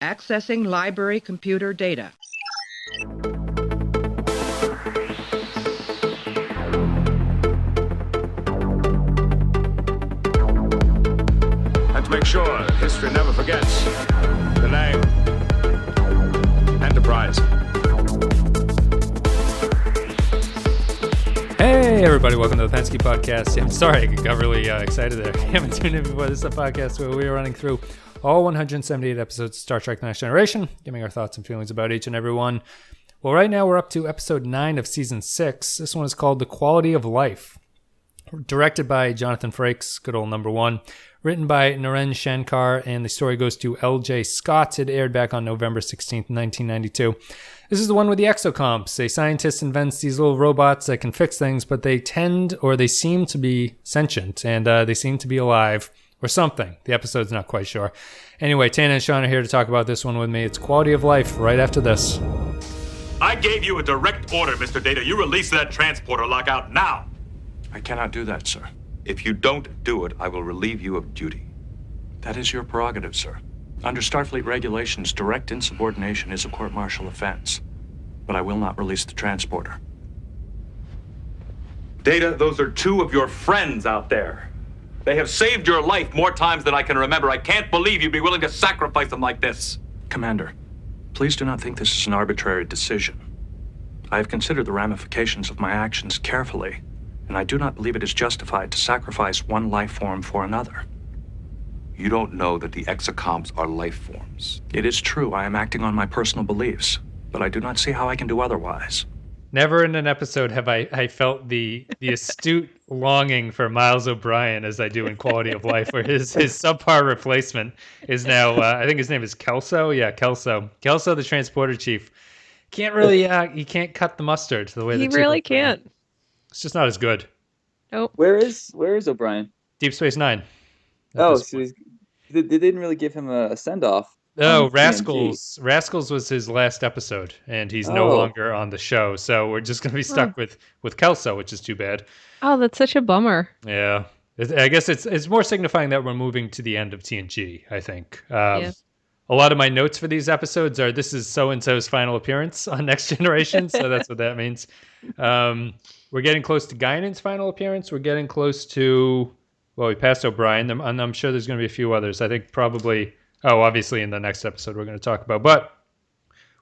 Accessing library computer data. And to make sure that history never forgets the name, Enterprise. Hey everybody, welcome to the Pensky Podcast. I'm sorry, I got really excited there. I haven't tuned in before. This is a podcast where we are running through all 178 episodes of Star Trek The Next Generation, giving our thoughts and feelings about each and every one. Well, right now we're up to episode 9 of season 6. This one is called The Quality of Life. Directed by Jonathan Frakes, good old number one. Written by Naren Shankar, and the story goes to L.J. Scott. It aired back on November 16th, 1992. This is the one with the exocomps. A scientist invents these little robots that can fix things, but they seem to be sentient, and they seem to be alive, or something. The episode's not quite sure. Anyway, Tana and Sean are here to talk about this one with me. It's Quality of Life right after this. I gave you a direct order, Mr. Data. You release that transporter lockout now. I cannot do that, sir. If you don't do it, I will relieve you of duty. That is your prerogative, sir. Under Starfleet regulations, direct insubordination is a court-martial offense. But I will not release the transporter. Data, those are two of your friends out there. They have saved your life more times than I can remember. I can't believe you'd be willing to sacrifice them like this. Commander, please do not think this is an arbitrary decision. I have considered the ramifications of my actions carefully, and I do not believe it is justified to sacrifice one life form for another. You don't know that the exocomps are life forms. It is true I am acting on my personal beliefs, but I do not see how I can do otherwise. Never in an episode have I felt the astute longing for Miles O'Brien as I do in Quality of Life, where his subpar replacement is now, I think his name is Kelso. Yeah, Kelso. Kelso, the transporter chief. Can't really, he can't cut the mustard the way he really can't. It's just not as good. Nope. Where is O'Brien? Deep Space Nine. Oh, so they didn't really give him a send-off. Oh, Rascals. Rascals was his last episode, and he's no longer on the show. So we're just going to be stuck with Kelso, which is too bad. Oh, that's such a bummer. Yeah. I guess it's more signifying that we're moving to the end of TNG, I think. Yeah. A lot of my notes for these episodes are, this is so-and-so's final appearance on Next Generation, so that's what that means. We're getting close to Guinan's final appearance. We're getting close to, well, we passed O'Brien, and I'm sure there's going to be a few others. I think probably, obviously in the next episode we're going to talk about. But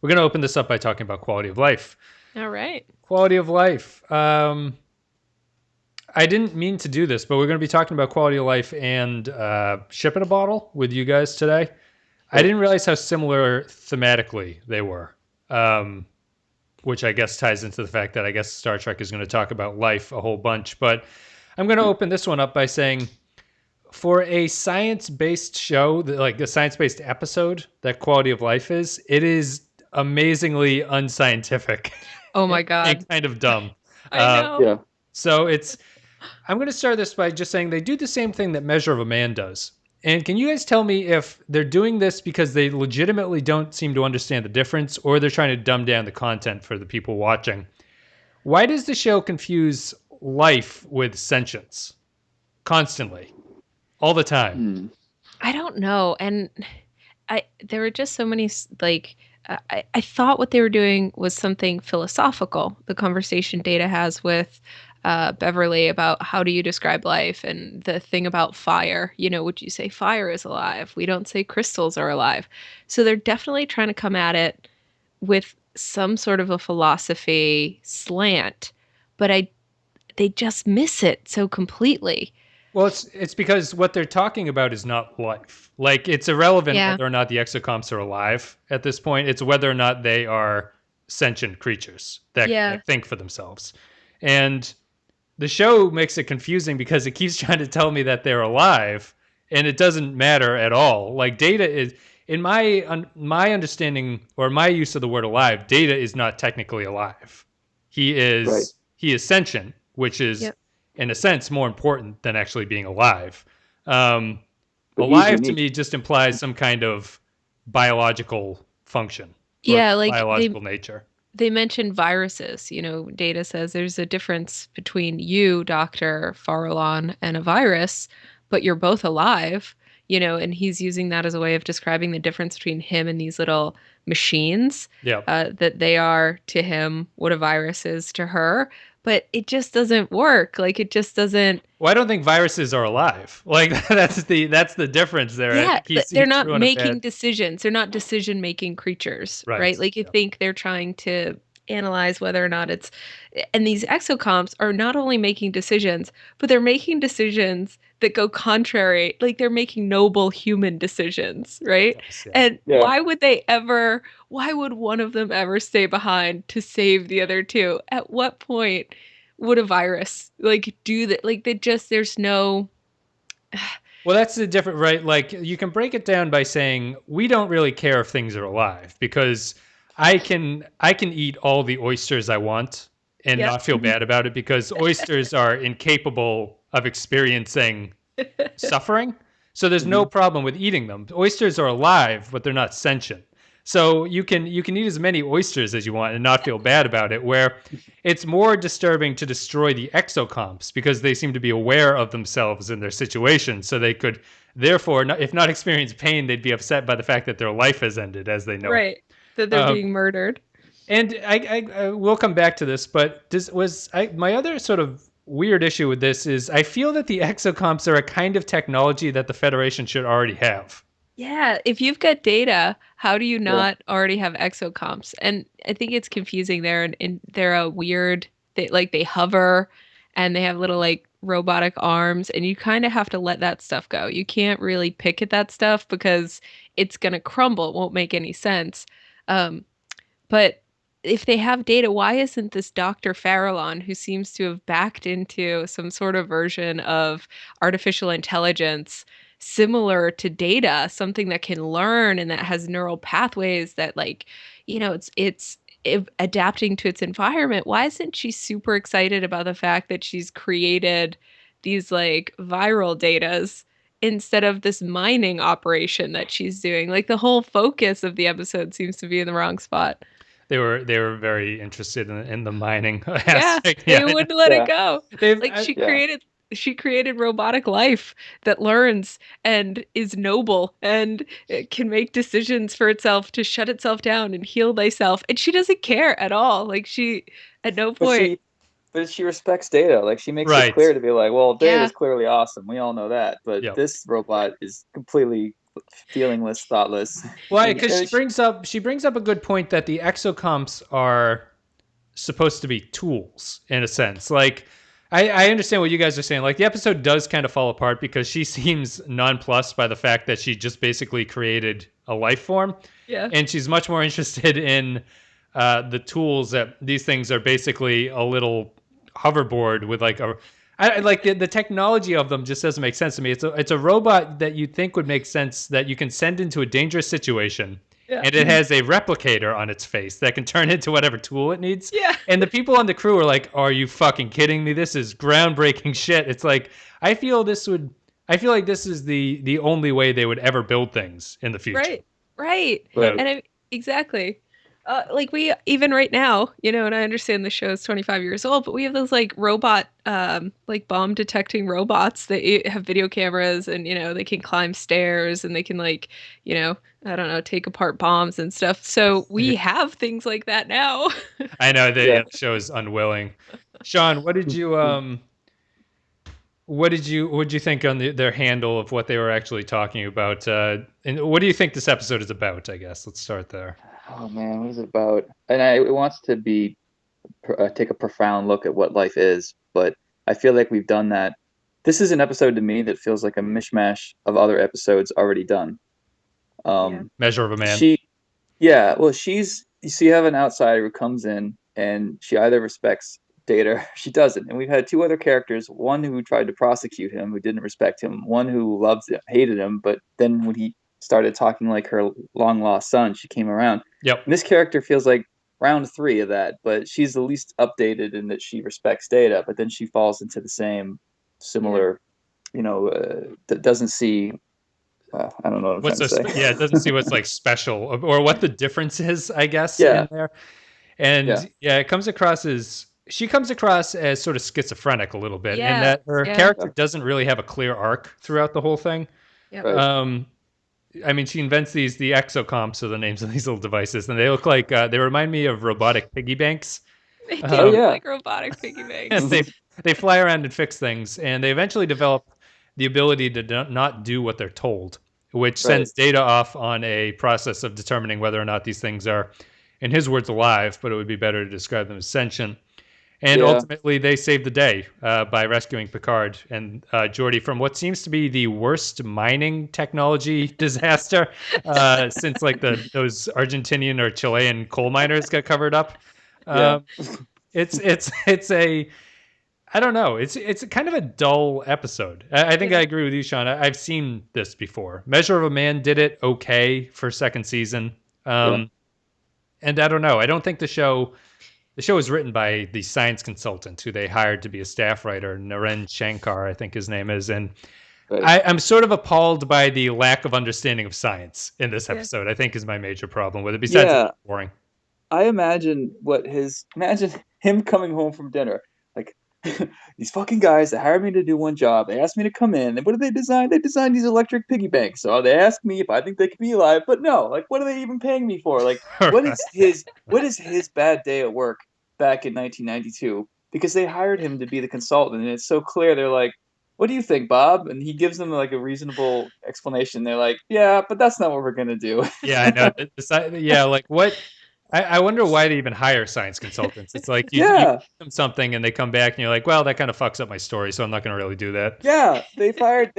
we're going to open this up by talking about Quality of Life. All right. Quality of Life. I didn't mean to do this, but we're going to be talking about Quality of Life and Ship in a Bottle with you guys today. I didn't realize how similar thematically they were, which I guess ties into the fact that I guess Star Trek is going to talk about life a whole bunch. But I'm going to open this one up by saying, for a science-based show, like a science-based episode that Quality of Life is, it is amazingly unscientific. Oh my God. And kind of dumb. I know. Yeah. So I'm going to start this by just saying they do the same thing that Measure of a Man does. And can you guys tell me if they're doing this because they legitimately don't seem to understand the difference, or they're trying to dumb down the content for the people watching? Why does the show confuse life with sentience? Constantly. All the time. I don't know. And there were just so many, I thought what they were doing was something philosophical. The conversation Data has with Beverly about how do you describe life, and the thing about fire. Would you say fire is alive? We don't say crystals are alive. So they're definitely trying to come at it with some sort of a philosophy slant, but they just miss it so completely. Well, it's because what they're talking about is not life. Like, it's irrelevant whether or not the exocomps are alive at this point. It's whether or not they are sentient creatures that think for themselves. And the show makes it confusing because it keeps trying to tell me that they're alive, and it doesn't matter at all. Like, Data is, in my understanding, or my use of the word alive, Data is not technically alive. He is sentient, which is, in a sense, more important than actually being alive. Alive to me just implies some kind of biological function. Biological nature. They mentioned viruses. Data says there's a difference between you, Dr. Farallon, and a virus, but you're both alive. and he's using that as a way of describing the difference between him and these little machines, Yep. that they are to him what a virus is to her. But it just doesn't work. Like, it just doesn't. Well, I don't think viruses are alive. Like that's the difference there. I Yeah, think he's they're not doing a making bad. decisions. They're not decision-making creatures, Right. right? Like, you Yeah. think they're trying to analyze whether or not it's, and these exocomps are not only making decisions, but they're making decisions that go contrary. Like, they're making noble human decisions, right? Yes, yeah. And Yeah. why would one of them ever stay behind to save the other two? At what point would a virus like do that? Like, there's no. Well, that's the different, right? Like you can break it down by saying we don't really care if things are alive because I can eat all the oysters I want and Yep. not feel bad about it because oysters are incapable of experiencing suffering. So there's no problem with eating them. Oysters are alive, but they're not sentient. So you can eat as many oysters as you want and not feel bad about it. Where it's more disturbing to destroy the exocomps because they seem to be aware of themselves and their situation, so they could therefore, if not experience pain, they'd be upset by the fact that their life has ended as they know it. Right. That they're Um, being murdered. And I will come back to this, but my other sort of weird issue with this is I feel that the exocomps are a kind of technology that the Federation should already have. Yeah. If you've got data, how do you not already have exocomps? And I think it's confusing there. And they're a weird, they hover and they have little like robotic arms. And you kind of have to let that stuff go. You can't really pick at that stuff because it's going to crumble. It won't make any sense. But if they have data, why isn't this Dr. Farallon, who seems to have backed into some sort of version of artificial intelligence similar to data, something that can learn and that has neural pathways that, like, it's adapting to its environment? Why isn't she super excited about the fact that she's created these like viral datas instead of this mining operation that she's doing? Like, the whole focus of the episode seems to be in the wrong spot. They were very interested in the mining Yeah, aspect. they Yeah, wouldn't let it Yeah. go. they've Like, Yeah. she created robotic life that learns and is noble and can make decisions for itself to shut itself down and heal thyself. And she doesn't care at all. Like, she at no But point. she respects Data. Like, she makes it right. clear to be like, well, Yeah. Data's clearly awesome. We all know that. But Yep. this robot is completely feelingless, thoughtless. Why? And- Because and she brings up a good point that the exocomps are supposed to be tools in a sense. Like I understand what you guys are saying. Like the episode does kind of fall apart because she seems nonplussed by the fact that she just basically created a life form. Yeah. And she's much more interested in the tools that these things are basically a little hoverboard with like like the technology of them just doesn't make sense to me. It's a robot that you think would make sense that you can send into a dangerous situation. Yeah. And it has a replicator on its face that can turn into whatever tool it needs. Yeah. And the people on the crew are like, "Are you fucking kidding me? This is groundbreaking shit." It's like I feel like this is the only way they would ever build things in the future. Right. Right. Right. And exactly. Like, we even right now, and I understand the show is 25 years old, but we have those like robot, like bomb detecting robots that have video cameras and, they can climb stairs and they can like, I don't know, take apart bombs and stuff. So we have things like that now. I know the Yeah. show is unwilling. Sean, what did you think on their handle of what they were actually talking about? And what do you think this episode is about? I guess let's start there. Oh man, what is it about? And it wants to be take a profound look at what life is, but I feel like we've done that. This is an episode to me that feels like a mishmash of other episodes already done. Measure of a Man. So you have an outsider who comes in and she either respects Data or she doesn't. And we've had two other characters, one who tried to prosecute him, who didn't respect him, one who loved him, hated him, but then when he started talking like her long lost son, she came around. Yep. And this character feels like round 3 of that, but she's the least updated in that she respects Data, but then she falls into the same similar, that doesn't see. I don't know what I'm trying to say. It doesn't see what's like special or what the difference is, I guess, Yeah. in there. And it comes across as she comes across as sort of schizophrenic a little bit, Yeah, in that her yeah. character doesn't really have a clear arc throughout the whole thing. Yep. Right. I mean, she invents the exocomps are the names of these little devices, and they look like they remind me of robotic piggy banks. They Oh do Um, look yeah. like robotic piggy and banks. they fly around and fix things, and they eventually develop the ability to not do what they're told, which Right. sends Data off on a process of determining whether or not these things are, in his words, alive, but it would be better to describe them as sentient. And Yeah. ultimately, they save the day by rescuing Picard and Geordi from what seems to be the worst mining technology disaster since like those Argentinian or Chilean coal miners got covered up. Yeah. Um, it's a I don't know. It's kind of a dull episode. I think I Yeah. agree with you, Sean. I've seen this before. Measure of a Man did it okay for second season, Yeah. and I don't know. I don't think the show was written by the science consultant who they hired to be a staff writer, Naren Shankar, I think his name is, and Right. I'm sort of appalled by the lack of understanding of science in this Yeah. episode. I think is my major problem with it. Besides, it's Yeah. boring. I imagine him coming home from dinner. Like these fucking guys that hired me to do one job. They asked me to come in. And what did they design? They designed these electric piggy banks. So they asked me if I think they could be alive, but no, like what are they even paying me for? Like what is his bad day at work back in 1992? Because they hired him to be the consultant, and it's so clear. They're like, "What do you think, Bob?" And he gives them like a reasonable explanation. They're like, "Yeah, but that's not what we're gonna do." Yeah, I know. Yeah, like what? I wonder why they even hire science consultants. It's like you give Yeah. them something and they come back and you're like, well, that kind of fucks up my story, so I'm not going to really do that. Yeah, they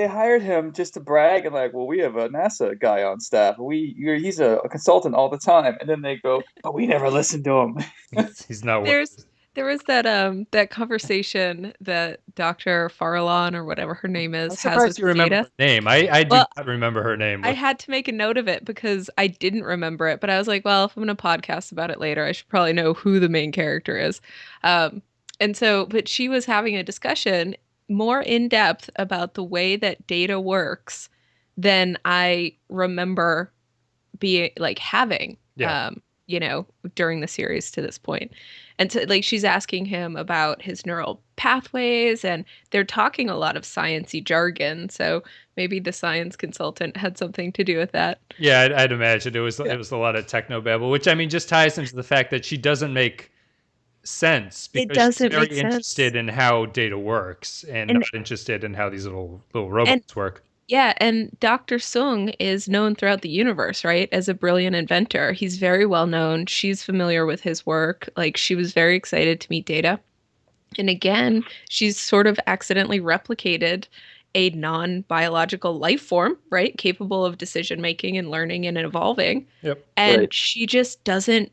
hired him just to brag and like, well, we have a NASA guy on staff. He's a consultant all the time, and then they go, but we never listened to him. He's not worth There's it. there was that conversation that Dr. Farallon or whatever her name I'm is has surprised with you remember Data. her name. I do Well, not remember her name. I had to make a note of it because I didn't remember it, but I was like, well, if I'm going to podcast about it later, I should probably know who the main character is. Um, and so, but she was having a discussion more in depth about the way that Data works than I remember being like having Yeah. you know, during the series to this point. And so like she's asking him about his neural pathways, and they're talking a lot of sciencey jargon, so maybe the science consultant had something to do with that. Yeah, I'd imagine Yeah, it was a lot of techno babble, which I mean just ties into the fact that she doesn't make sense It because she's doesn't very make sense. interested in how Data works and And not interested in how these little and robots work. yeah, and Dr. Sung is known throughout the universe, right? As a brilliant inventor. He's very well known. She's familiar with his work. Like she was very excited to meet Data. And again, she's sort of accidentally replicated a non-biological life form, right? Capable of decision making and learning and evolving. Yep. And right. she just doesn't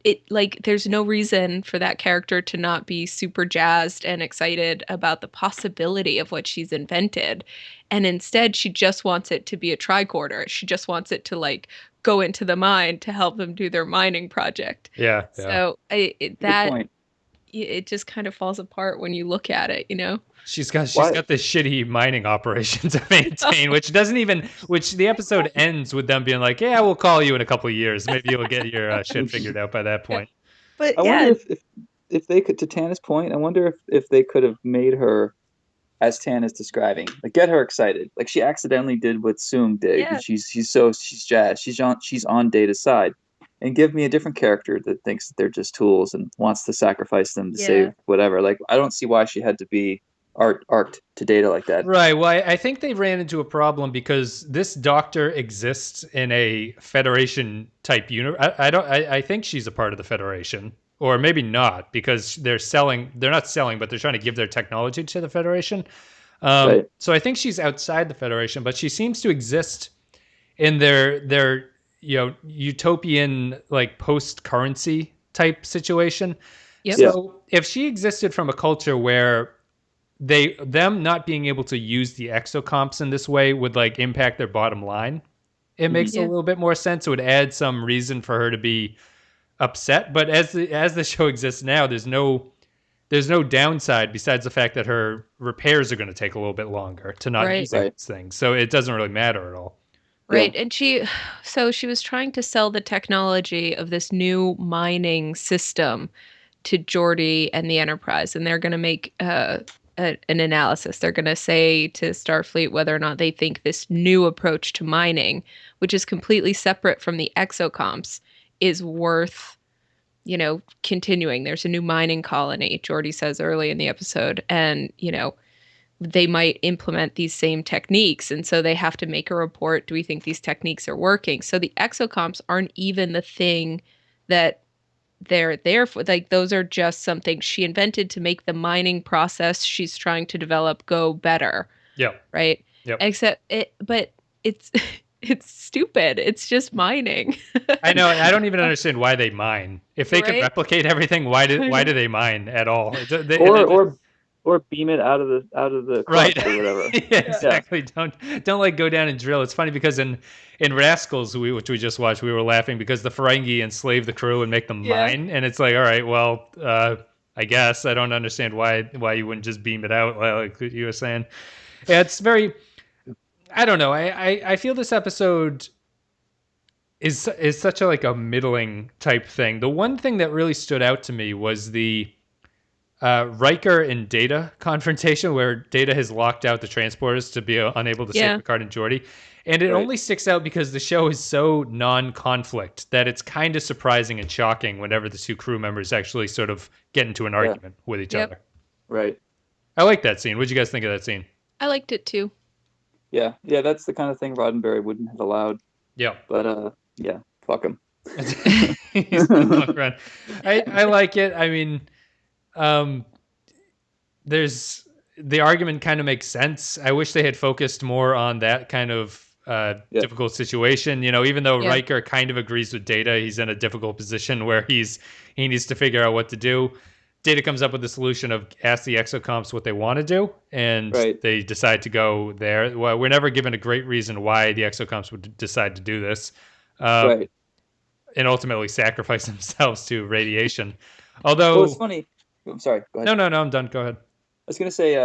it like there's no reason for that character to not be super jazzed and excited about the possibility of what she's invented. And instead she just wants it to be a tricorder. She just wants it to like go into the mine to help them do their mining project. Yeah, yeah. So Good point. it just kind of falls apart when you look at it, you know? She's Why? got this shitty mining operation to maintain, which doesn't even which the episode ends with them being like, "Yeah, we'll call you in a couple of years. Maybe you'll get your shit figured out by that Yeah. point." But I wonder yeah, if they could, to Tana's point, I wonder if they could have made her as Tana's describing, like get her excited, like she accidentally did what Soong did, and yeah. she's jazzed, she's on Data's side, and give me a different character that thinks that they're just tools and wants to sacrifice them to Yeah. save whatever. Like I don't see why she had to be arced to Data like that. Right. Well, I think they ran into a problem because this doctor exists in a Federation type universe. I don't. I think she's a part of the Federation, or maybe not, because they're selling. They're not selling, but they're trying to give their technology to the Federation. Right. So I think she's outside the Federation, but she seems to exist in their utopian like post currency type situation. Yep. Yeah. So if she existed from a culture where them not being able to use the exocomps in this way would like impact their bottom line, it Mhm. makes a Yeah. little bit more sense. It would add some reason for her to be upset. But as the show exists now, there's no downside besides the fact that her repairs are going to take a little bit longer to not Right. using Right. these things. So it doesn't really matter at all. Yeah. Right. And so she was trying to sell the technology of this new mining system to Geordi and the Enterprise, and they're going to make an analysis. They're going to say to Starfleet whether or not they think this new approach to mining, which is completely separate from the exocomps, is worth, continuing. There's a new mining colony, Geordi says early in the episode, and, they might implement these same techniques. And so they have to make a report. Do we think these techniques are working? So the exocomps aren't even the thing that they're there for. Like, those are just something she invented to make the mining process she's trying to develop go better. Yeah. Right. Yep. But it's it's stupid. It's just mining. I know. I don't even understand why they mine. If they can replicate everything, why do they mine at all? Or beam it out of the right crust or whatever. Yeah, exactly. Don't like go down and drill. It's funny because in Rascals, which we just watched, we were laughing because the Ferengi enslave the crew and make them mine, and it's like, all right, well, I guess I don't understand why you wouldn't just beam it out like you were saying. Yeah, it's very. I don't know. I feel this episode is such a middling type thing. The one thing that really stood out to me was the Riker and Data confrontation, where Data has locked out the transporters to be unable to save Picard and Geordi. And it only sticks out because the show is so non-conflict that it's kind of surprising and shocking whenever the two crew members actually sort of get into an argument with each other. Right. I like that scene. What did you guys think of that scene? I liked it too. Yeah, that's the kind of thing Roddenberry wouldn't have allowed. Yeah. But fuck him. He's punk around. I like it. I mean, there's the argument kind of makes sense. I wish they had focused more on that kind of difficult situation. Even though Riker kind of agrees with Data, he's in a difficult position where he needs to figure out what to do. Data comes up with the solution of ask the exocomps what they want to do, and they decide to go there. Well, we're never given a great reason why the exocomps would decide to do this, and ultimately sacrifice themselves to radiation. Although it's funny. I'm sorry. Go ahead. No, I'm done. Go ahead. I was going to say,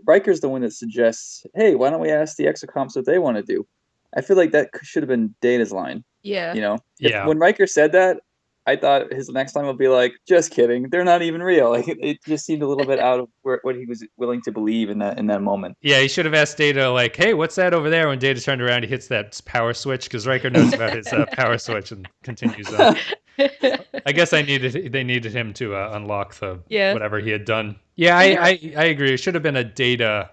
Riker's the one that suggests, hey, why don't we ask the exocomps what they want to do? I feel like that should have been Data's line. Yeah. When Riker said that, I thought his next line would be like, just kidding. They're not even real. Like, it just seemed a little bit out of what he was willing to believe in that moment. Yeah, he should have asked Data, like, hey, what's that over there? When Data turned around, he hits that power switch, because Riker knows about his power switch and continues on. I guess they needed him to unlock the whatever he had done. Yeah, I agree. It should have been a Data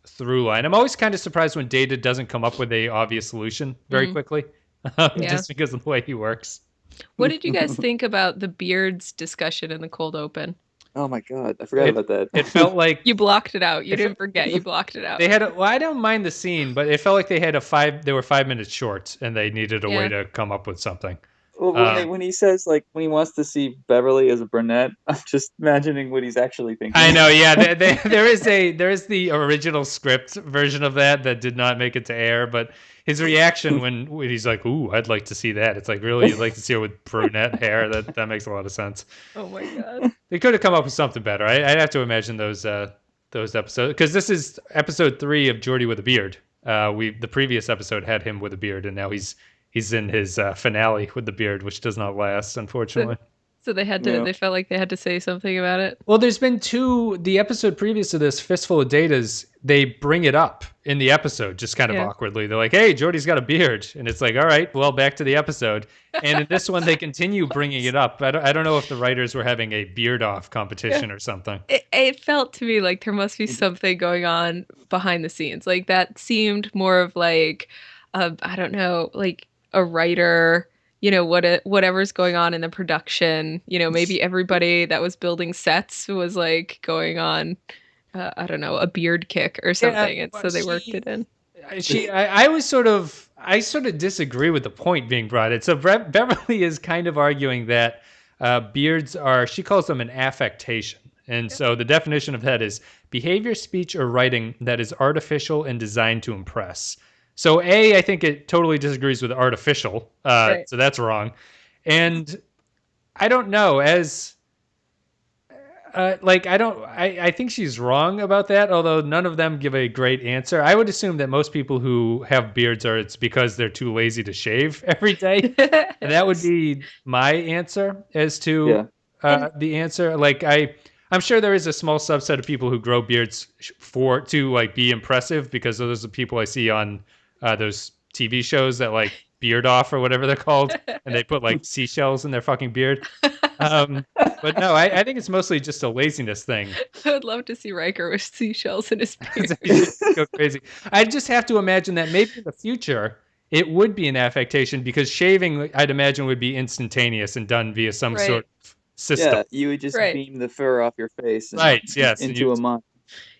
through line. I'm always kind of surprised when Data doesn't come up with a obvious solution very quickly, just because of the way he works. What did you guys think about the beards discussion in the cold open? Oh my god, I forgot about that. It felt like you blocked it out. You didn't forget. You blocked it out. They had. I don't mind the scene, but it felt like they were 5 minutes short, and they needed a way to come up with something. Well, when he says, like, when he wants to see Beverly as a brunette, I'm just imagining what he's actually thinking. I know, yeah. There is the original script version of that did not make it to air, but his reaction when he's like, "Ooh, I'd like to see that." It's like, really, you'd like to see her with brunette hair? That makes a lot of sense. Oh my god. They could have come up with something better. I'd have to imagine those episodes, because this is episode 3 of Geordi with a beard. The previous episode had him with a beard, and now he's in his finale with the beard, which does not last, unfortunately. So they had to. They felt like they had to say something about it. Well, there's been the episode previous to this, Fistful of Datas. They bring it up in the episode, just kind of awkwardly. They're like, "Hey, Geordi's got a beard," and it's like, "All right, well, back to the episode." And in this one, they continue bringing it up. I don't know if the writers were having a beard off competition or something. It felt to me like there must be something going on behind the scenes. Like, that seemed more of like, I don't know, like a writer. Whatever's going on in the production, maybe everybody that was building sets was like going on, I don't know, a beard kick or something. And so they worked it in. I sort of disagree with the point being brought in. So Beverly is kind of arguing that beards she calls them an affectation. And so the definition of that is behavior, speech, or writing that is artificial and designed to impress. So I think it totally disagrees with artificial. So that's wrong. And I don't know, I think she's wrong about that, although none of them give a great answer. I would assume that most people who have beards it's because they're too lazy to shave every day. And that would be my answer as to the answer. Like, I'm sure there is a small subset of people who grow beards to like be impressive, because those are the people I see on those TV shows that like beard off or whatever they're called, and they put like seashells in their fucking beard. But no, I think it's mostly just a laziness thing. I would love to see Riker with seashells in his beard. Go crazy. I just have to imagine that maybe in the future it would be an affectation, because shaving, I'd imagine, would be instantaneous and done via some Right. sort of system. Yeah, you would just Right. beam the fur off your face and Right, yes. and into a mind.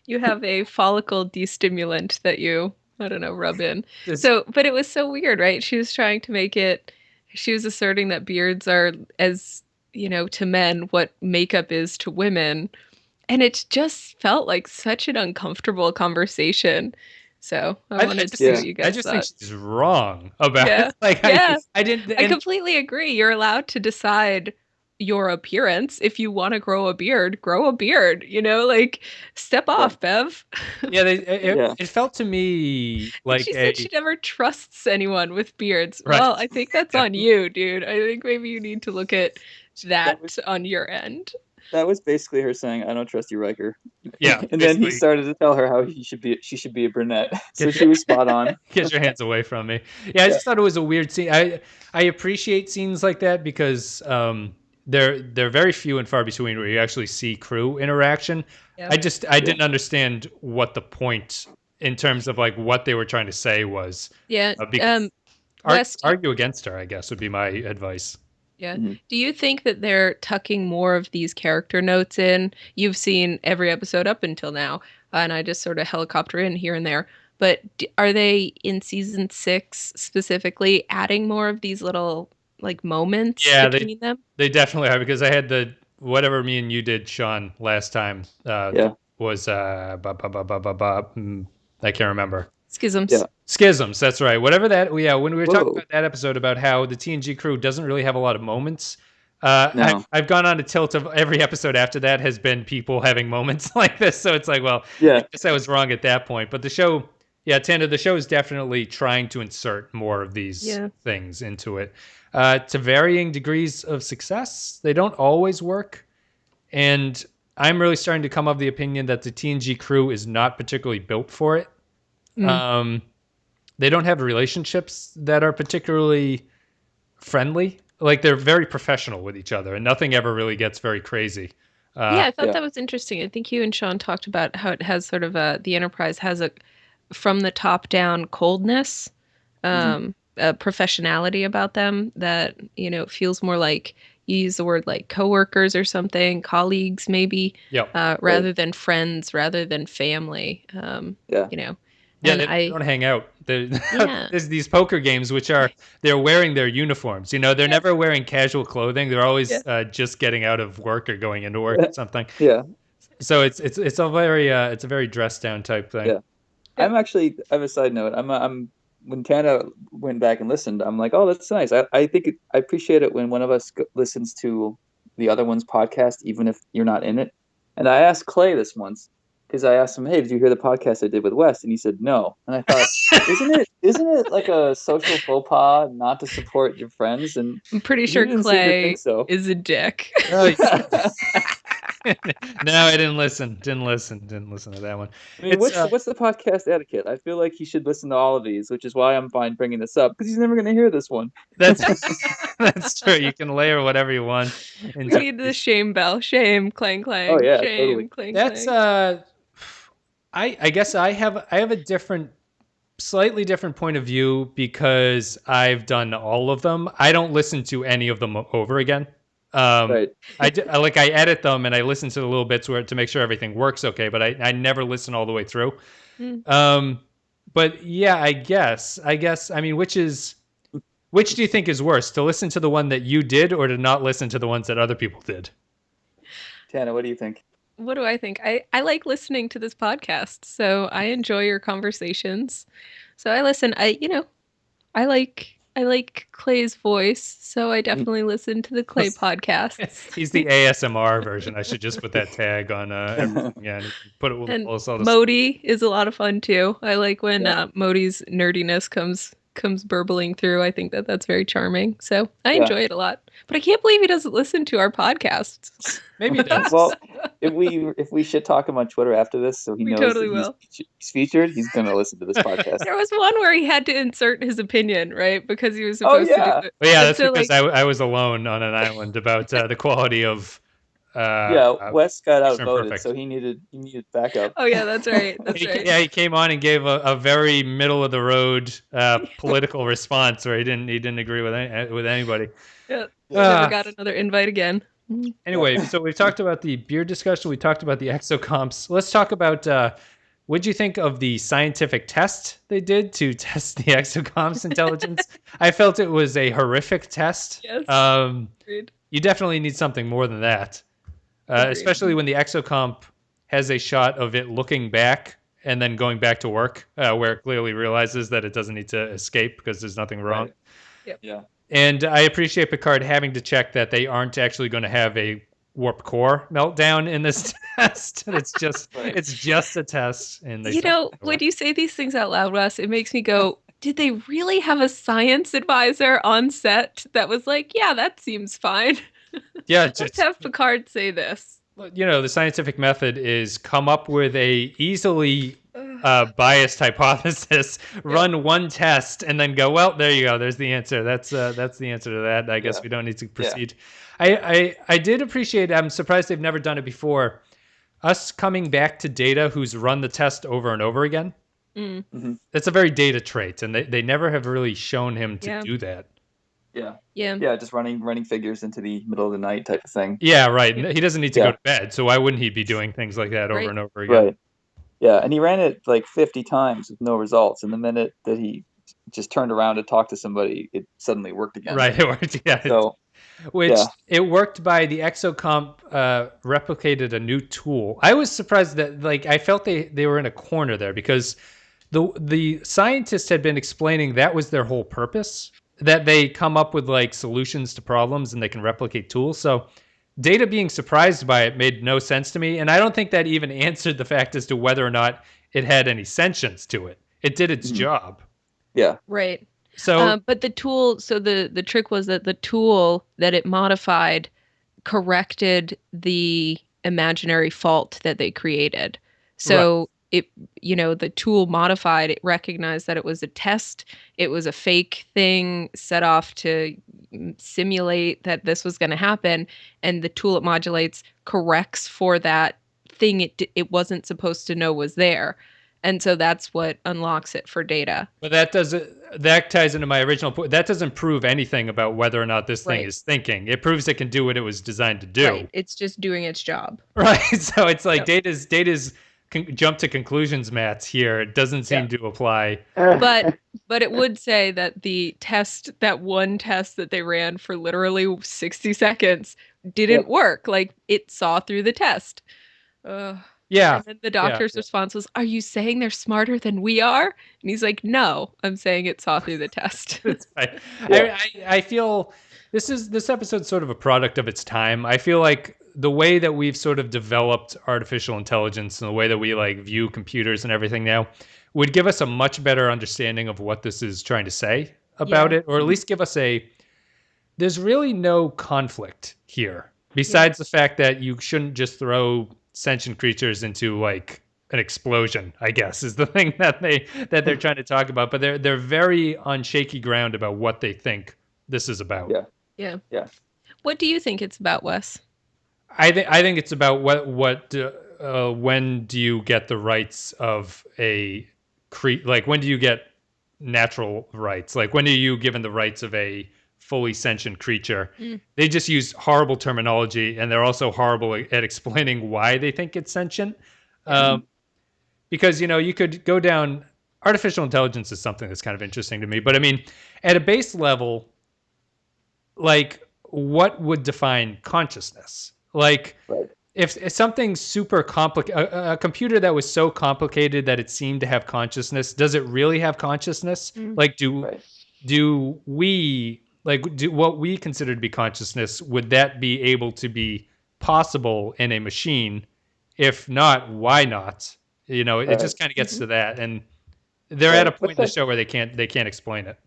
You have a follicle destimulant that you, I don't know, rub in. This- But it was so weird, right? She was trying to make it, she was asserting that beards are, as, to men, what makeup is to women. And it just felt like such an uncomfortable conversation. So I wanted to see what you guys I just think thought. she's wrong about Yeah. it. Like, Yeah. I didn't. I completely agree. You're allowed to decide your appearance. If you want to grow a beard, grow a beard. Like, step off, Bev. Yeah, Yeah. it felt to me like She said she never trusts anyone with beards. Right. Well, I think that's on you, dude. I think maybe you need to look at that was- on your end. That was basically her saying, "I don't trust you, Riker." Yeah, And then he basically, started to tell her how she should be a brunette. So she was spot on. get your hands away from me. Yeah, I just thought it was a weird scene. I appreciate scenes like that because they're very few and far between where you actually see crew interaction. Yeah. I didn't understand what the point in terms of like what they were trying to say was. Yeah. Because Wes, argue against her, I guess, would be my advice. Yeah. Mhm. Do you think that they're tucking more of these character notes in? You've seen every episode up until now, and I just sort of helicopter in here and there. But are they in season 6 specifically adding more of these little like moments between them? They definitely are, because I had whatever me and you did, Sean, last time. Was I can't remember. Schisms. Yeah. Schisms, that's right. Whatever that, when we were talking Whoa. about that episode about how the TNG crew doesn't really have a lot of moments, No. I've gone on a tilt of every episode after that has been people having moments like this. So it's like, well, Yeah. I guess I was wrong at that point. But the show, Tana, the show is definitely trying to insert more of these things into it. To varying degrees of success. They don't always work. And I'm really starting to come of the opinion that the TNG crew is not particularly built for it. They don't have relationships that are particularly friendly. Like, they're very professional with each other, and nothing ever really gets very crazy. I thought that was interesting. I think you and Sean talked about how it has sort of the Enterprise has a from the top down coldness, a professionality about them that feels more like, you use the word like coworkers or something, colleagues maybe, rather than friends, rather than family. Yeah, they don't hang out. There's these poker games they're wearing their uniforms. They're never wearing casual clothing. They're always just getting out of work or going into work or something. Yeah. So it's a very dressed down type thing. Yeah. I have a side note. I'm when Tana went back and listened, I'm like, oh, that's nice. I think I appreciate it when one of us listens to the other one's podcast, even if you're not in it. And I asked Clay this once, because I asked him, hey, did you hear the podcast I did with Wes? And he said no. And I thought, isn't it like a social faux pas not to support your friends? And I'm pretty you sure didn't seem to Clay think so. is a dick. No, I didn't listen. Didn't listen to that one. I mean, what's the podcast etiquette? I feel like he should listen to all of these, which is why I'm fine bringing this up, because he's never going to hear this one. That's true. You can layer whatever you want. We need the shame bell. Shame, clang, clang. Oh, yeah, shame, totally. clang, That's clang. I guess I have a slightly different point of view, because I've done all of them. I don't listen to any of them over again. Right. I edit them and I listen to the little bits to make sure everything works okay, but I never listen all the way through. But yeah, I guess I mean, which do you think is worse, to listen to the one that you did or to not listen to the ones that other people did? Tana, what do you think? What do I think? I like listening to this podcast, so I enjoy your conversations. So I listen. I like Clay's voice, so I definitely listen to the Clay podcasts. He's the ASMR version. I should just put that tag on everything. Yeah, and put it with And all this. Modi is a lot of fun too. I like when Modi's nerdiness comes comes burbling through. I think that that's very charming. So I enjoy it a lot. But I can't believe he doesn't listen to our podcasts. Maybe he does. Well, if we shit talk him on Twitter after this, so he We knows totally that will. he's featured, he's going to listen to this podcast. There was one where he had to insert his opinion, right? Because he was Oh, supposed to do yeah. it. But yeah, And that's so, because like, I was alone on an island about the quality of. Wes got Picture outvoted, Perfect. so he needed backup. oh yeah, that's right. That's right. Yeah, he came on and gave a very middle of the road political response where he didn't agree with anybody. Yeah. Ah. Never got another invite again. Anyway, so we've talked about the beer discussion. We talked about the exocomps. Let's talk about what do you think of the scientific test they did to test the exocomps intelligence? I felt it was a horrific test. Yes. Agreed. You definitely need something more than that, especially when the exocomp has a shot of it looking back and then going back to work, where it clearly realizes that it doesn't need to escape because there's nothing wrong. Right. Yep. Yeah. And I appreciate Picard having to check that they aren't actually going to have a warp core meltdown in this test. It's just it's just a test. And they when you say these things out loud, Wes, it makes me go, did they really have a science advisor on set that was like, yeah, that seems fine? Yeah, Let's have Picard say this. The scientific method is come up with a easily biased hypothesis, run one test, and then go, well, there you go. There's the answer. That's the answer to that. I guess we don't need to proceed. Yeah. I did appreciate. I'm surprised they've never done it before. Us coming back to Data, who's run the test over and over again. Mm-hmm. That's a very Data trait, and they never have really shown him to do that. Yeah, just running figures into the middle of the night type of thing. Yeah, right. He doesn't need to go to bed, so why wouldn't he be doing things like that over and over again? Right. Yeah, and he ran it like 50 times with no results. And the minute that he just turned around to talk to somebody, it suddenly worked again. Right, it worked. Yeah. So, it worked by the exocomp replicated a new tool. I was surprised that I felt they were in a corner there because the scientists had been explaining that was their whole purpose, that they come up with solutions to problems and they can replicate tools. So Data being surprised by it made no sense to me, and I don't think that even answered the fact as to whether or not it had any sentience to it. It did its job. Yeah. Right. So, but the tool. So the trick was that the tool that it modified corrected the imaginary fault that they created. So the tool modified. It recognized that it was a test. It was a fake thing set off to simulate that this was going to happen, and the tool it modulates corrects for that thing it wasn't supposed to know was there, and so that's what unlocks it for Data. But that ties into my original point. That doesn't prove anything about whether or not this thing is thinking. It proves it can do what it was designed to do. Right. It's just doing its job. Right. So it's like Data's jump to conclusions mats here. It doesn't seem to apply. But it would say that that one test that they ran for literally 60 seconds didn't work. It saw through the test. Yeah. And then the doctor's response was, "Are you saying they're smarter than we are?" And he's like, "No, I'm saying it saw through the test." Right. I feel this episode's sort of a product of its time. I feel like the way that we've sort of developed artificial intelligence and the way that we view computers and everything now would give us a much better understanding of what this is trying to say about it, or at least give us there's really no conflict here besides the fact that you shouldn't just throw sentient creatures into an explosion, I guess, is the thing that they're trying to talk about. But they're very on shaky ground about what they think this is about. Yeah. What do you think it's about, Wes? I think it's about when do you get the rights of a when do you get natural rights? When are you given the rights of a fully sentient creature? They just use horrible terminology, and they're also horrible at explaining why they think it's sentient. Because you could go down. Artificial intelligence is something that's kind of interesting to me, but I mean, at a base level, what would define consciousness? If something's super complicated, a computer that was so complicated that it seemed to have consciousness, does it really have consciousness? Do what we consider to be consciousness, would that be able to be possible in a machine? If not, why not? It just kind of gets to that, and they're at a point in the show where they can't explain it.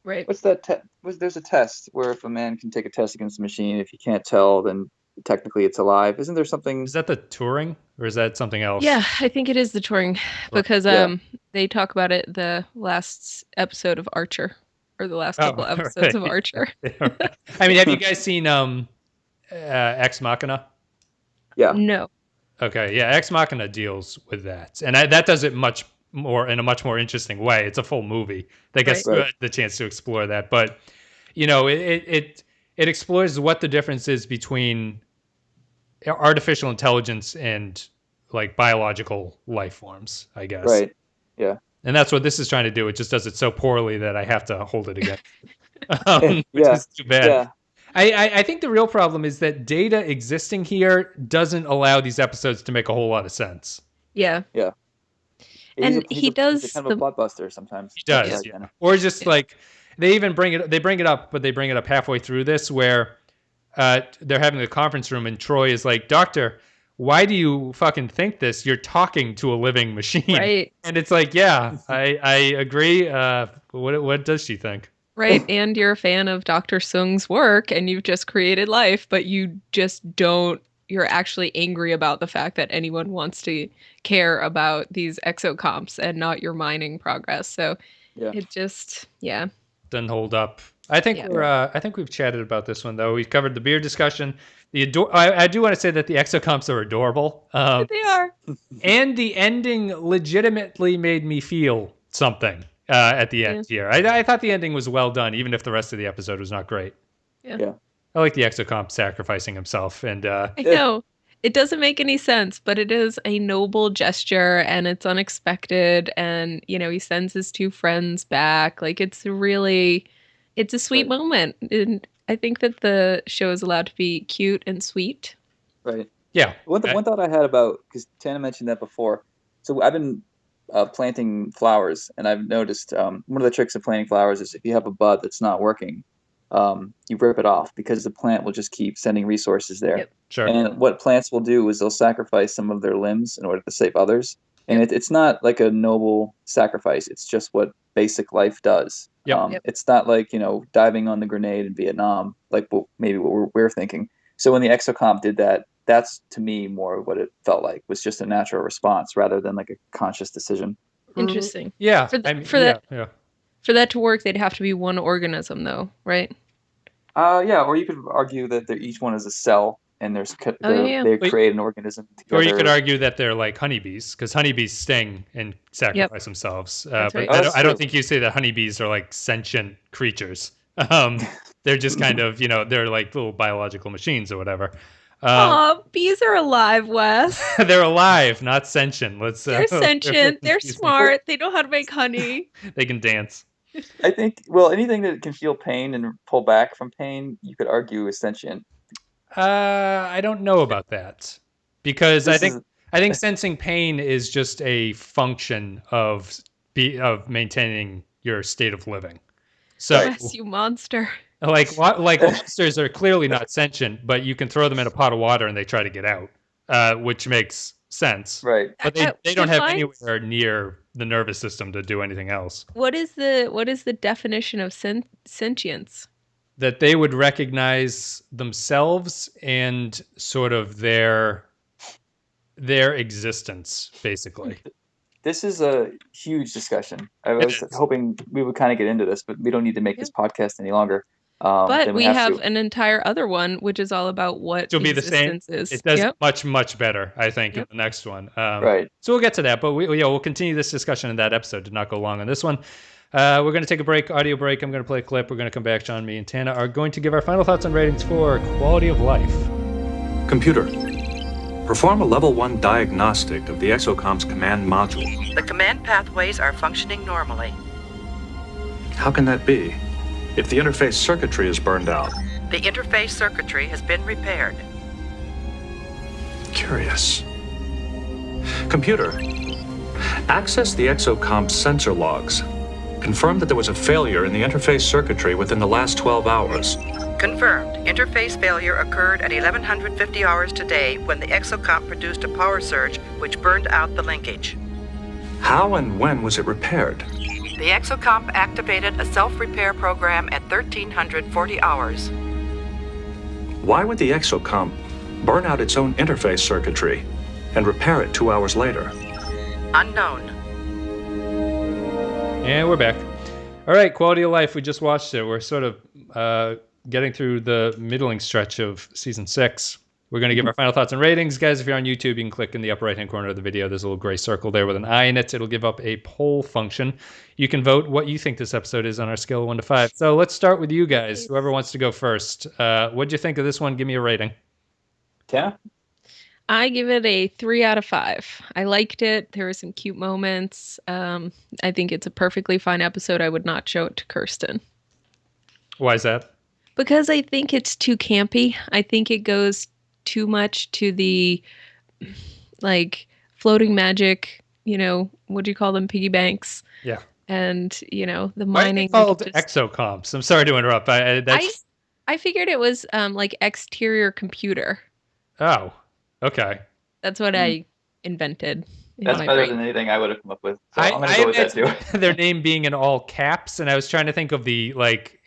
Right. What's that? There's a test where if a man can take a test against a machine, if you can't tell, then technically it's alive. Isn't there something? Is that the Turing, or is that something else? Yeah, I think it is the Turing because Yeah. they talk about it the last episode of Archer or the last couple episodes right. of Archer. I mean, have you guys seen Ex Machina? Yeah. No. Okay, yeah, Ex Machina deals with that, and that does it much more in a much more interesting way. It's a full movie that gets Right. the chance to explore that, but it explores what the difference is between artificial intelligence and like biological life forms, I guess. Right. Yeah. And that's what this is trying to do. It just does it so poorly that I have to hold it again, which Yeah. is too bad. Yeah. I think the real problem is that Data existing here doesn't allow these episodes to make a whole lot of sense. Yeah. Yeah. And he does He's kind of a plot buster sometimes. He does, yeah. Or just like they bring it up, but they bring it up halfway through this where they're having a conference room and Troy is like, "Doctor, why do you fucking think this? You're talking to a living machine." Right. And it's like, yeah, I agree. What does she think? Right. And you're a fan of Dr. Sung's work and you've just created life, but you just don't, you're actually angry about the fact that anyone wants to care about these exocomps and not your mining progress. So it just, Doesn't hold up. I think I think we've chatted about this one though. We covered the beer discussion. I do want to say that the exocomps are adorable. They are. And the ending legitimately made me feel something at the end here. I thought the ending was well done, even if the rest of the episode was not great. Yeah. I like the exocomp sacrificing himself. And I know. It doesn't make any sense, but it is a noble gesture and it's unexpected. And, he sends his two friends back. Like, it's a sweet moment. And I think that the show is allowed to be cute and sweet. Right. Yeah. One thought I had about, because Tana mentioned that before. So I've been planting flowers, and I've noticed one of the tricks of planting flowers is if you have a bud that's not working, you rip it off because the plant will just keep sending resources there. Yep. Sure. And what plants will do is they'll sacrifice some of their limbs in order to save others. And it's not like a noble sacrifice. It's just what basic life does. It's not like, diving on the grenade in Vietnam, like what we're thinking. So when the exocomp did that, that's to me more what it felt like, was just a natural response rather than like a conscious decision. Interesting. Yeah. For that to work, they'd have to be one organism, though, right? Or you could argue that each one is a cell, and they create an organism together. Or you could argue that they're like honeybees, because honeybees sting and sacrifice themselves. But right. I don't think you say that honeybees are like sentient creatures. They're just kind of, they're like little biological machines or whatever. Bees are alive, Wes. They're alive, not sentient. They're sentient. They're smart. They know how to make honey. They can dance. I think, anything that can feel pain and pull back from pain, you could argue is sentient. I don't know about that, because I think sensing pain is just a function of maintaining your state of living. So, Yes, you monster. Like lobsters are clearly not sentient, but you can throw them in a pot of water and they try to get out, which makes sense. Right. But they don't have anywhere near the nervous system to do anything else. What is the definition of sentience? That they would recognize themselves and sort of their existence, basically. This is a huge discussion. I was hoping we would kind of get into this, but we don't need to make this podcast any longer. But we have an entire other one, which is all about what It'll be the same. Is. It does much, much better, I think, in the next one. Right. So we'll get to that, but we'll continue this discussion in that episode. Did not go long on this one. We're going to take a break, audio break. I'm going to play a clip. We're going to come back. John, me, and Tana are going to give our final thoughts and ratings for Quality of Life. Computer, perform a level 1 diagnostic of the EXO-COMPS command module. The command pathways are functioning normally. How can that be? If the interface circuitry is burned out. The interface circuitry has been repaired. Curious. Computer, access the EXO-COMPS sensor logs. Confirm that there was a failure in the interface circuitry within the last 12 hours. Confirmed. Interface failure occurred at 1150 hours today when the exocomp produced a power surge which burned out the linkage. How and when was it repaired? The The EXO-COMP activated a self-repair program at 1340 hours. Why would the EXO-COMP burn out its own interface circuitry and repair it 2 hours later? Unknown. And we're back. All right, quality of life. We just watched it. We're sort of getting through the middling stretch of season 6. We're going to give our final thoughts and ratings. Guys, if you're on YouTube, you can click in the upper right-hand corner of the video. There's a little gray circle there with an eye in it. It'll give up a poll function. You can vote what you think this episode is on our scale of 1 to 5. So let's start with you guys. Whoever wants to go first. What'd you think of this one? Give me a rating. Tana? I give it a 3 out of 5. I liked it. There were some cute moments. I think it's a perfectly fine episode. I would not show it to Kirsten. Why is that? Because I think it's too campy. I think it goes too much to the like floating magic, what do you call them? Piggy banks. Yeah. And, the Why mining. are they called exocomps? I'm sorry to interrupt. I figured it was like exterior computer. Oh, okay. That's what I invented. That's better than anything I would have come up with. So I'm going to go with that too. Their name being in all caps, and I was trying to think of the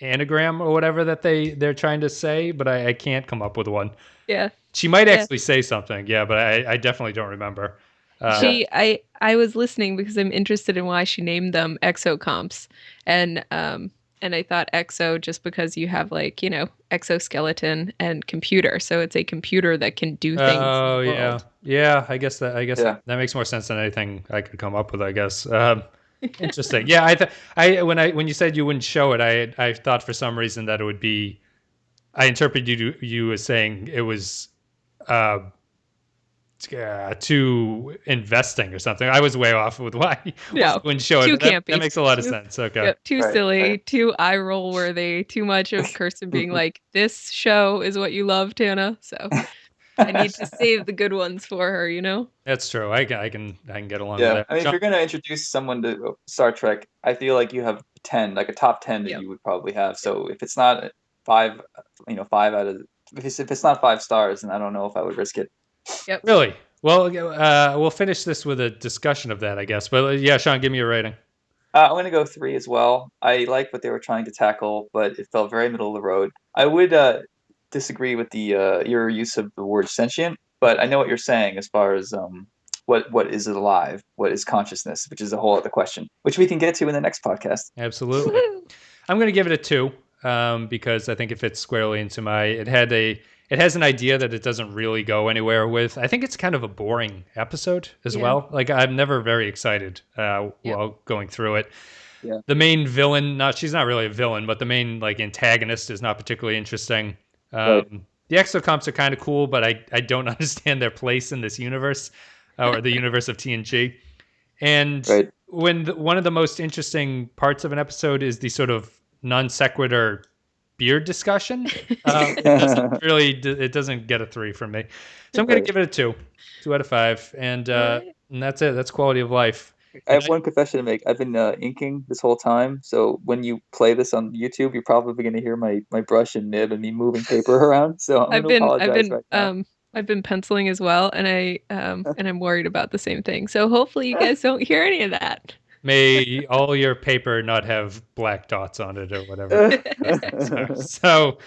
anagram or whatever that they're trying to say, but I can't come up with one. Yeah. She might actually say something, yeah, but I definitely don't remember. I was listening because I'm interested in why she named them exocomps, and I thought exo just because you have exoskeleton and computer, so it's a computer that can do things. Oh yeah. I guess that makes more sense than anything I could come up with. I guess. Interesting. Yeah, when you said you wouldn't show it, I thought for some reason that it would be. I interpreted you as saying it was too investing or something. I was way off with why you wouldn't show it. That makes a lot of sense. Okay. Yep, too silly, too eye roll worthy, too much of Kirsten being like, this show is what you love, Tana. So I need to save the good ones for her, That's true. I can get along with that. I mean, if you're going to introduce someone to Star Trek, I feel like you have 10, like a top 10 that you would probably have. So if it's not 5, 5 out of, if it's not 5 stars, then I don't know if I would risk it. Yep. Really? Well, we'll finish this with a discussion of that, I guess. But yeah, Sean, give me a rating. I'm going to go 3 as well. I like what they were trying to tackle, but it felt very middle of the road. I would disagree with your use of the word sentient, but I know what you're saying as far as what is it alive, what is consciousness, which is a whole other question, which we can get to in the next podcast. Absolutely. I'm going to give it a 2 because I think it fits squarely into it has an idea that it doesn't really go anywhere with. I think it's kind of a boring episode as well. Like I'm never very excited while going through it. Yeah. The main villain, she's not really a villain, but the main antagonist is not particularly interesting. The exocomps are kind of cool, but I don't understand their place in this universe or the universe of TNG. And when one of the most interesting parts of an episode is the sort of non sequitur beard discussion, it doesn't get a 3 from me. So I'm going to give it a 2 out of 5. And that's it. That's quality of life. I have one confession to make. I've been inking this whole time, so when you play this on YouTube, you're probably going to hear my brush and nib and me moving paper around. So I'm going to apologize right now. I've been penciling as well, and I'm worried about the same thing. So hopefully you guys don't hear any of that. May all your paper not have black dots on it or whatever. So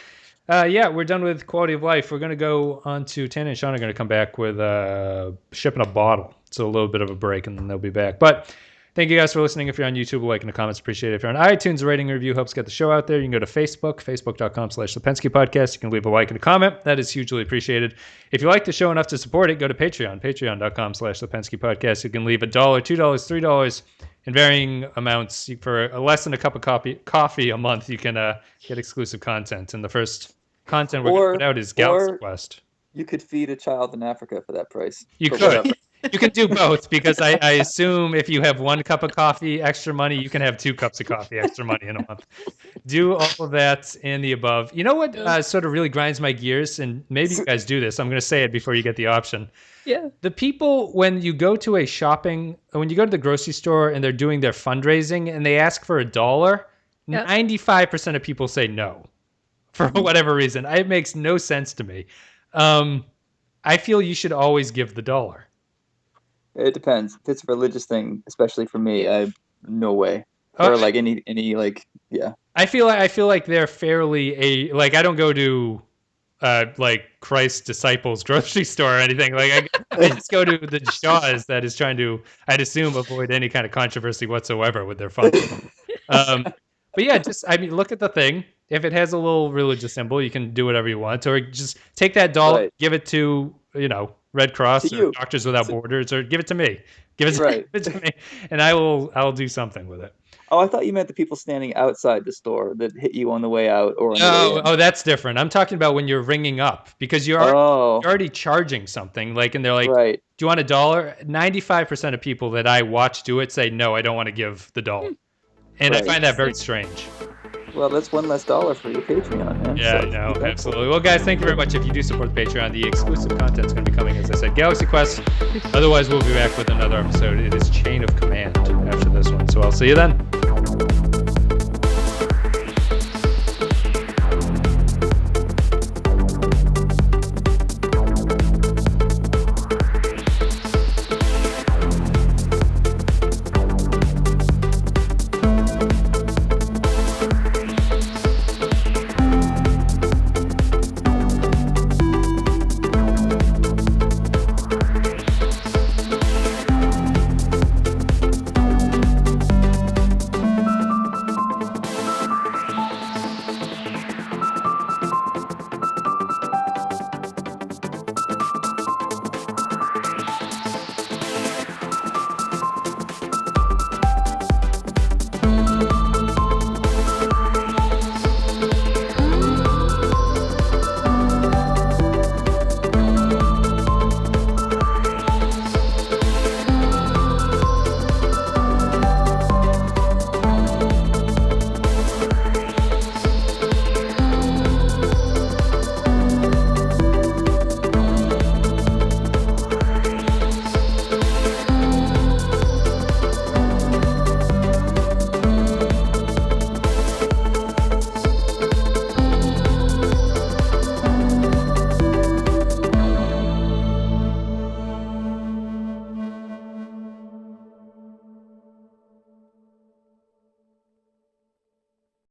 we're done with quality of life. We're going to go on to Tana and Sean are going to come back with shipping a bottle. So a little bit of a break, and then they'll be back. But thank you guys for listening. If you're on YouTube, like in the comments, appreciate it. If you're on iTunes, a rating and review helps get the show out there. You can go to facebook.com/Lipinski Podcast. You can leave a like and a comment. That is hugely appreciated. If you like the show enough to support it, go to patreon.com/Lipinski Podcast. You can leave $1, $2, $3 in varying amounts. For less than a cup of coffee a month, you can get exclusive content. And the first content we're going to put out is Galaxy Quest. You could feed a child in Africa for that price. You could. You can do both because I assume if you have 1 cup of coffee extra money, you can have 2 cups of coffee extra money in a month. Do all of that and the above. You know what sort of really grinds my gears, and maybe you guys do this. I'm going to say it before you get the option. Yeah. The people, when you go to the grocery store and they're doing their fundraising and they ask for $1, 95% of people say no for whatever reason. It makes no sense to me. I feel you should always give the $1. It depends. If it's a religious thing, especially for me, no way. or like any like yeah. I feel like they're fairly like I don't go to like Christ's disciples grocery store or anything. Like I just go to the Shaw's that is trying to, I'd assume, avoid any kind of controversy whatsoever with their font. But yeah, look at the thing. If it has a little religious symbol, you can do whatever you want, or just take that dollar, Right. give it to Red Cross To or Doctors Without Borders, or give it to me. Give it Right. to me, and I'll do something with it. Oh, I thought you meant the people standing outside the store that hit you on the way out or on the way in. Oh, that's different. I'm talking about when you're ringing up, because you're already charging something. Like, and they're like, Right. "Do you want $1?" 95% of people that I watch do it say, "No, I don't want to give the $1," and I Right. find that very strange. Well, that's one less dollar for your Patreon, man. Yeah, So I know, keep that absolutely. Well, guys, thank you very much. If you do support the Patreon, the exclusive content is going to be coming, as I said, Galaxy Quest. Otherwise, we'll be back with another episode. It is Chain of Command after this one. So I'll see you then.